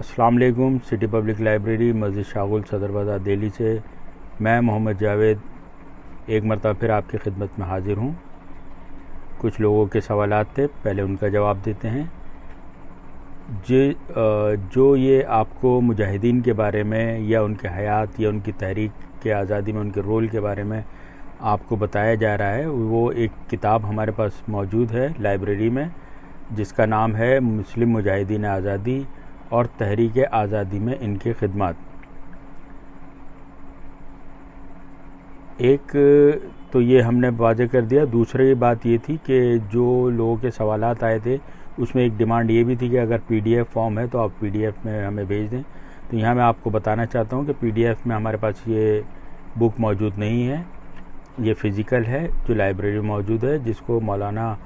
अस्सलाम वालेकुम। City public library मस्जिद शागुल सदर बाज़ार दिल्ली से मैं मोहम्मद जावेद एक मरतबा फिर आपकी खिदमत में हाज़िर हूँ। कुछ लोगों के सवालात थे, पहले उनका जवाब देते हैं। जो ये आपको मुजाहिदीन के बारे में या उनके हयात या उनकी तहरीक के आज़ादी में उनके रोल के बारे में आपको बताया जा रहा है, वो एक किताब हमारे पास मौजूद है लाइब्रेरी में, जिसका नाम है मुस्लिम मुजाहिदीन आज़ादी और तहरीक आज़ादी में इनकी खिदमत। एक तो ये हमने वाज़ेह कर दिया। दूसरी बात ये थी कि जो लोगों के सवालात आए थे उसमें एक डिमांड ये भी थी कि अगर पीडीएफ फॉर्म है तो आप पीडीएफ में हमें भेज दें। तो यहाँ मैं आपको बताना चाहता हूँ कि पीडीएफ में हमारे पास ये बुक मौजूद नहीं है, ये फ़िज़िकल है जो लाइब्रेरी में मौजूद है, जिसको मौलाना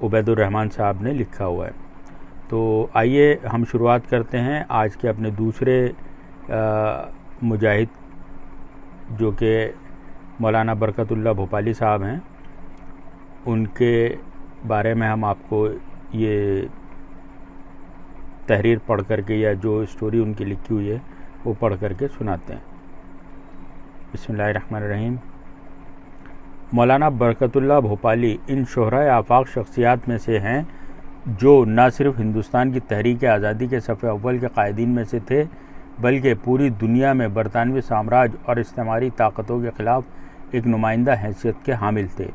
उबैदुर रहमान साहब ने लिखा हुआ है। तो आइए हम शुरुआत करते हैं आज के अपने दूसरे मुजाहिद जो कि मौलाना बरकतुल्लाह भोपाली साहब हैं, उनके बारे में हम आपको ये तहरीर पढ़ करके या जो स्टोरी उनकी लिखी हुई है वो पढ़ करके सुनाते हैं। बिस्मिल्लाहिर्रहमानिर्रहीम। मौलाना बरकतुल्लाह भोपाली इन शोहरा आफाक शख्सियात में से हैं जो न सिर्फ हिंदुस्तान की तहरीक आज़ादी के सफ़े अव्वल के कायदीन में से थे, बल्कि पूरी दुनिया में बरतानवी साम्राज्य और इस्तेमारी ताकतों के ख़िलाफ़ एक नुमाइंदा हैसियत के हामिल थे।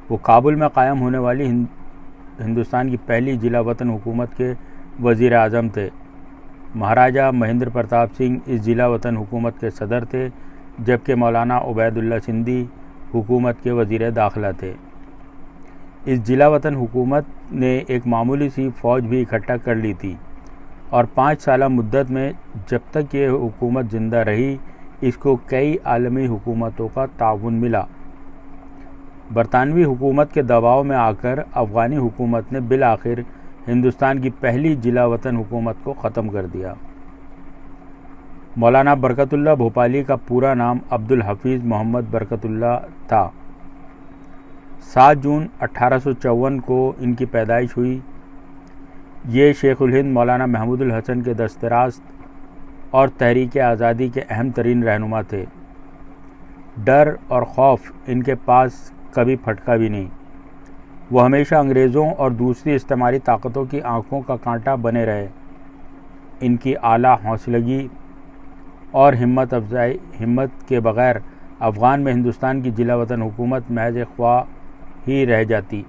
वो काबुल में कायम होने वाली हिंदुस्तान की पहली जिला वतन हुकूमत के वज़ीर आज़म थे। महाराजा महेंद्र प्रताप सिंह इस जिला वतन हुकूमत के सदर थे, जबकि मौलाना उबैदुल्लाह सिंधी हुकूमत के वज़ीर दाखिला थे। इस जिला वतन हुकूमत ने एक मामूली सी फ़ौज भी इकट्ठा कर ली थी और 5 साला मुद्दत में जब तक ये हुकूमत ज़िंदा रही, इसको कई आलमी हुकूमतों का ताउन मिला। बरतानवी हुकूमत के दबाव में आकर अफ़गानी हुकूमत ने बिल आखिर हिंदुस्तान की पहली जिला वतन हुकूमत को ख़त्म कर दिया। मौलाना बरकतुल्लाह भोपाली का पूरा नाम अब्दुल हफीज़ मोहम्मद बरकतुल्लाह था। 7 जून 1854 को इनकी पैदाइश हुई। ये शेखुल हिंद मौलाना महमूदुल हसन के दस्तरास्त और तहरीक आज़ादी के अहम तरीन रहनुमा थे। डर और खौफ इनके पास कभी फटका भी नहीं। वो हमेशा अंग्रेज़ों और दूसरी इस्तेमारी ताकतों की आंखों का कांटा बने रहे। इनकी आला हौसलगी और हिम्मत के बग़ैर अफ़गान में हिंदुस्तान की जिला वतन हुकूमत महज ख्वाह ही रह जाती।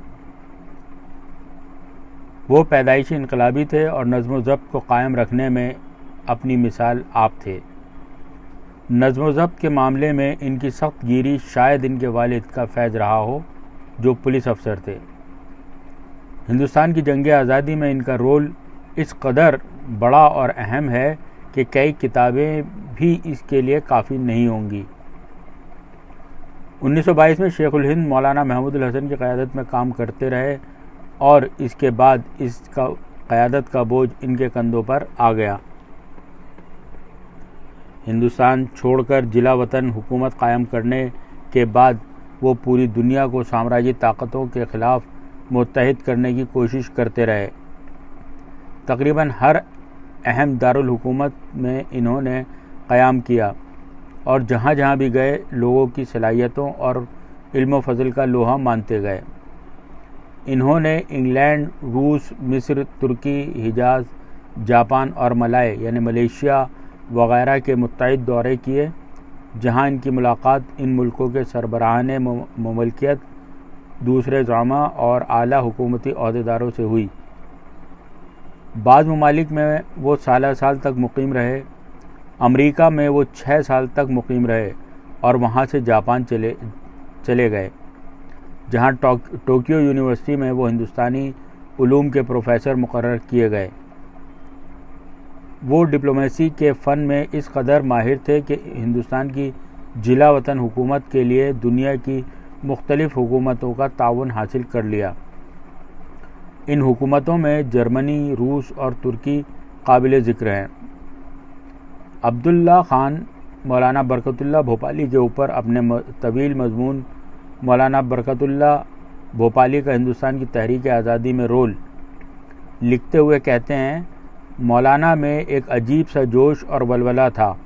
वो पैदाइशी इनकलाबी थे और नज़्म व ज़ब्त को कायम रखने में अपनी मिसाल आप थे। नज़्म व ज़ब्त के मामले में इनकी सख्त गिरी शायद इनके वालिद का फैज़ रहा हो, जो पुलिस अफसर थे। हिंदुस्तान की जंग आज़ादी में इनका रोल इस कदर बड़ा और अहम है कि कई किताबें भी इसके लिए काफ़ी नहीं होंगी। 1922 में शेखुल हिंद मौलाना महमूदुल हसन की क़यादत में काम करते रहे और इसके बाद इसका क़यादत का बोझ इनके कंधों पर आ गया। हिंदुस्तान छोड़कर जिला वतन हुकूमत कायम करने के बाद वो पूरी दुनिया को साम्राज्यी ताकतों के ख़िलाफ़ मुत्तहिद करने की कोशिश करते रहे। तकरीबन हर अहम दारुल हुकूमत में इन्होंने क़याम किया और जहाँ जहाँ भी गए लोगों की सलाहियतों और इल्म फ़ज़ल का लोहा मानते गए। इन्होंने इंग्लैंड, रूस, मिस्र, तुर्की, हिजाज़, जापान और मलाय यानी मलेशिया वग़ैरह के मुत्तअद्दिद दौरे किए, जहाँ इनकी मुलाकात इन मुल्कों के सरबराहान मुमलकियत, दूसरे ज़ामा और आला हुकूमती अहदेदारों से हुई। बाद ममालिक में वो साल तक मुक़ीम रहे। अमेरिका में वो 6 साल तक मुक़ीम रहे और वहाँ से जापान चले गए, जहाँ टोक्यो यूनिवर्सिटी में वो हिंदुस्तानी उलूम के प्रोफ़ेसर मुकर्रर किए गए। वो डिप्लोमेसी के फ़न में इस कदर माहिर थे कि हिंदुस्तान की जिला वतन हुकूमत के लिए दुनिया की मुख्तलिफ़ हुकूमतों का ताउन हासिल कर लिया। इन हुकूमतों में जर्मनी, रूस और तुर्की काबिल ज़िक्र हैं। अब्दुल्ला खान मौलाना बरकतुल्लाह भोपाली के ऊपर अपने तवील मज़मून मौलाना बरकतुल्लाह भोपाली का हिंदुस्तान की तहरीक आज़ादी में रोल लिखते हुए कहते हैं मौलाना में एक अजीब सा जोश और वलवला था।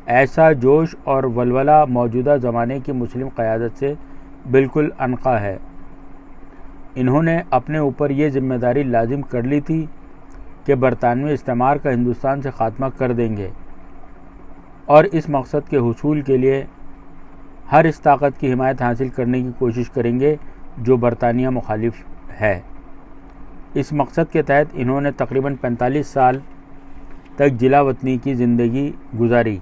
ऐसा जोश और वलवला मौजूदा ज़माने की मुस्लिम क़यादत से बिल्कुल अनका है। इन्होंने अपने ऊपर ये जिम्मेदारी लाजिम कर ली थी कि बरतानवी इस्तेमार का हिंदुस्तान से ख़ात्मा कर देंगे और इस मकसद के हुसूल के लिए हर इस ताकत की हिमायत हासिल करने की कोशिश करेंगे जो बरतानिया मुखालिफ है। इस मकसद के तहत इन्होंने तकरीबन 45 साल तक जिला वतनी की ज़िंदगी गुजारी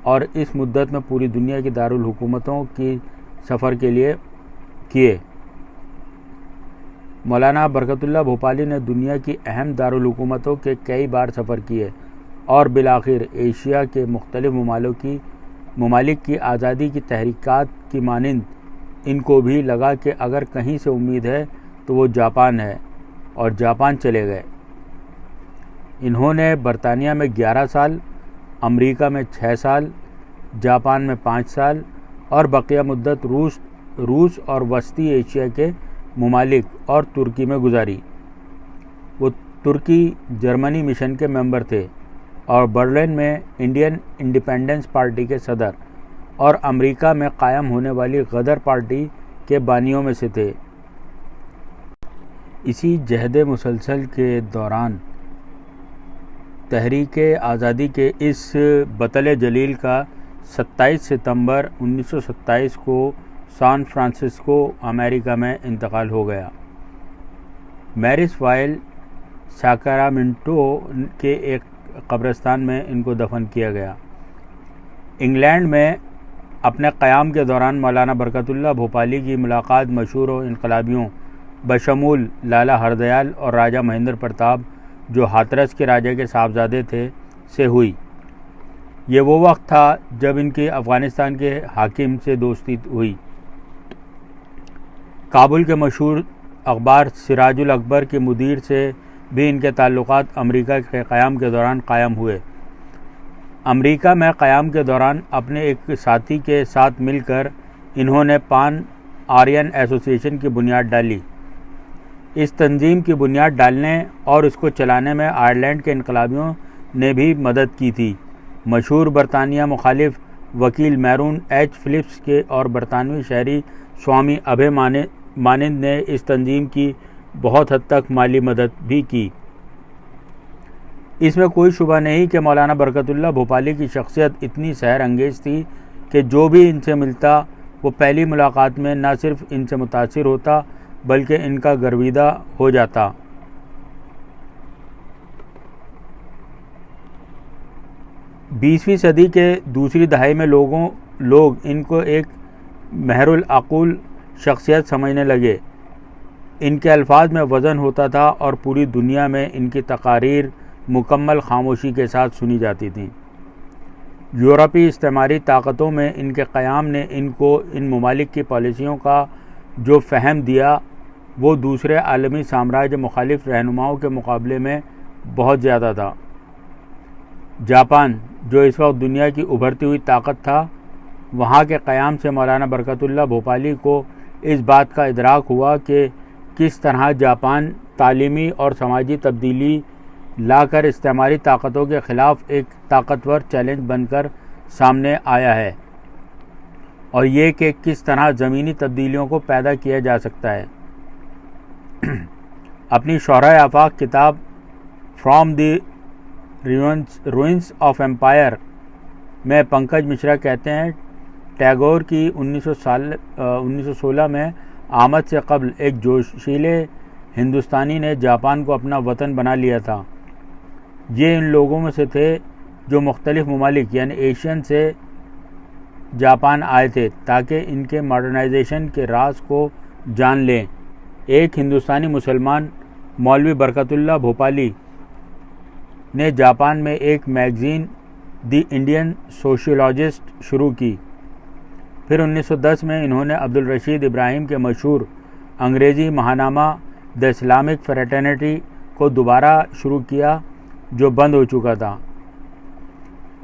और इस मुद्दत में पूरी दुनिया की दारुल हुकूमतों की सफ़र के लिए किए। मौलाना बरकतुल्लाह भोपाली ने दुनिया की अहम दारुल हुकूमतों के कई बार सफ़र किए और बिलाखिर एशिया के मुख्तलिफ ममालिक की आज़ादी की तहरीकात की मानिंद इनको भी लगा कि अगर कहीं से उम्मीद है तो वो जापान है, और जापान चले गए। इन्होंने बरतानिया में 11 साल, अमेरिका में 6 साल, जापान में 5 साल और बकिया मुद्दत रूस और वस्ती एशिया के ममालिक और तुर्की में गुजारी। वो तुर्की जर्मनी मिशन के मेंबर थे और बर्लिन में इंडियन इंडिपेंडेंस पार्टी के सदर और अमेरिका में कायम होने वाली गदर पार्टी के बानियों में से थे। इसी जहद मुसलसल के दौरान तहरीक आज़ादी के इस बतल जलील का 27 सितंबर 1927 को सैन फ्रांसिस्को अमेरिका में इंतकाल हो गया। मैरिसवाइल सैक्रामेंटो के एक कब्रिस्तान में इनको दफन किया गया। इंग्लैंड में अपने क़याम के दौरान मौलाना बरकतुल्लाह भोपाली की मुलाकात मशहूर इनकलाबियों बशमूल लाला हरदयाल और राजा महेंद्र प्रताप, जो हाथरस के राजा के साहबजादे थे, से हुई। ये वो वक्त था जब इनकी अफ़गानिस्तान के हाकिम से दोस्ती हुई। काबुल के मशहूर अखबार सिराजुल अकबर के मुदीर से भी इनके ताल्लुकात अमेरिका के क़याम के दौरान कायम हुए। अमेरिका में क़याम के दौरान अपने एक साथी के साथ मिलकर इन्होंने पान आर्यन एसोसिएशन की बुनियाद डाली। इस तंजीम की बुनियाद डालने और इसको चलाने में आयरलैंड के इनकलाबियों ने भी मदद की थी। मशहूर बरतानिया मुखालिफ वकील मैरून एच फिलिप्स के और बरतानवी शहरी स्वामी अभय मानिंद ने इस तंजीम की बहुत हद तक माली मदद भी की। इसमें कोई शुबा नहीं कि मौलाना बरकतुल्लाह भोपाली की शख्सियत इतनी सहर अंगेज़ थी कि जो भी इनसे मिलता वो पहली मुलाकात में न सिर्फ इनसे मुतासिर होता बल्कि इनका गर्विदा हो जाता। बीसवीं सदी के दूसरी दहाई में लोग इनको एक महरुल अक़ूल शख्सियत समझने लगे। इनके अल्फाज में वज़न होता था और पूरी दुनिया में इनकी तकारीर मुकम्मल खामोशी के साथ सुनी जाती थीं। यूरोपीय इस्तेमारी ताकतों में इनके क़याम ने इनको इन ममालिक की पॉलिसियों का जो फ़हम दिया वो दूसरे आलमी साम्राज्य मुखालिफ रहनुमाओं के मुकाबले में बहुत ज़्यादा था। जापान, जो इस वक्त दुनिया की उभरती हुई ताकत था, वहाँ के क़याम से मौलाना बरकतुल्लाह भोपाली को इस बात का इदराक हुआ कि किस तरह जापान तालीमी और समाजी तब्दीली लाकर इस्तेमारी ताकतों के ख़िलाफ़ एक ताकतवर चैलेंज बनकर सामने आया है और ये कि किस तरह ज़मीनी तब्दीलियों को पैदा किया जा सकता है। अपनी शोहरा आफाक किताब from the ruins of empire में पंकज मिश्रा कहते हैं, टैगोर की 1916 में आमद से कबल एक जोशीले हिंदुस्तानी ने जापान को अपना वतन बना लिया था। ये इन लोगों में से थे जो मुख्तलिफ ममालिक यानी एशियन से जापान आए थे ताकि इनके मॉडर्नाइजेशन के राज को जान लें। एक हिंदुस्तानी मुसलमान मौलवी बरकतुल्लाह भोपाली ने जापान में एक मैगज़ीन द इंडियन सोशियोलॉजिस्ट शुरू की। फिर 1910 में इन्होंने अब्दुल रशीद इब्राहिम के मशहूर अंग्रेज़ी महानामा द इस्लामिक फ्रेटर्निटी को दोबारा शुरू किया जो बंद हो चुका था।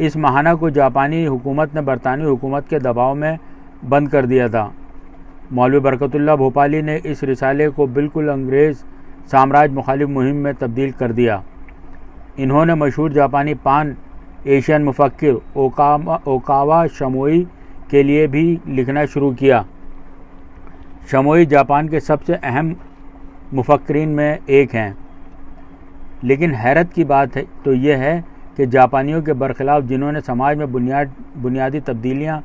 इस महाना को जापानी हुकूमत ने बरतानवी हुकूमत के दबाव में बंद कर दिया था। मौलवी बरकतुल्लाह भोपाली ने इस रिसाले को बिल्कुल अंग्रेज़ साम्राज्य मुखालिफ मुहिम में तब्दील कर दिया। इन्होंने मशहूर जापानी पान एशियन मुफक्किर ओकावा शमोई के लिए भी लिखना शुरू किया। शमोई जापान के सबसे अहम मुफक्किरीन में एक हैं। लेकिन हैरत की बात है तो यह है कि जापानियों के बरखिलाफ़ जिन्होंने समाज में बुनियादी तब्दीलियां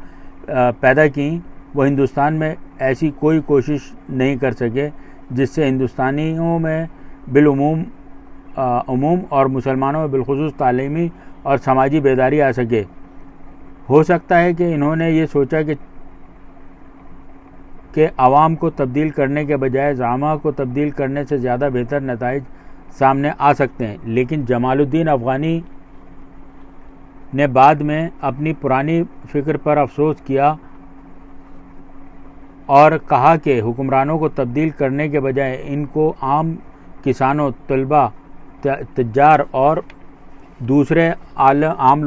पैदा की, वो हिंदुस्तान में ऐसी कोई कोशिश नहीं कर सके जिससे हिंदुस्तानियों में बिलउमूम और मुसलमानों में बिलखुसूस तालीमी और समाजी बेदारी आ सके। हो सकता है कि इन्होंने ये सोचा कि आवाम को तब्दील करने के बजाय ज़ामा को तब्दील करने से ज़्यादा बेहतर नताइज सामने आ सकते हैं। लेकिन जमालुद्दीन अफ़गानी ने बाद में अपनी पुरानी फ़िक्र पर अफसोस किया और कहा कि हुक्मरानों को तब्दील करने के बजाय इनको आम किसानों, तलबा, तज्जार और दूसरे आम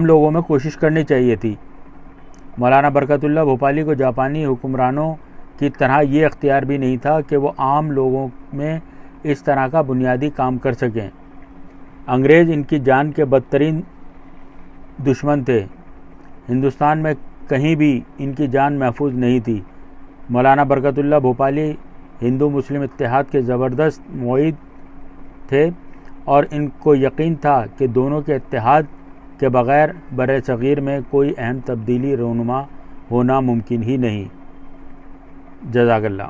लोगों में कोशिश करनी चाहिए थी। मौलाना बरकतुल्लाह भोपाली को जापानी हुक्मरानों की तरह ये इख्तियार भी नहीं था कि वो आम लोगों में इस तरह का बुनियादी काम कर सकें। अंग्रेज़ इनकी जान के बदतरीन दुश्मन थे। हिंदुस्तान में कहीं भी इनकी जान महफूज नहीं थी। मौलाना बरकतुल्लाह भोपाली हिंदू मुस्लिम इत्तेहाद के ज़बरदस्त मुईद थे और इनको यकीन था कि दोनों के इत्तेहाद के बग़ैर बर-ए-सग़ीर में कोई अहम तब्दीली रूनुमा होना मुमकिन ही नहीं। जज़ाकल्लाह।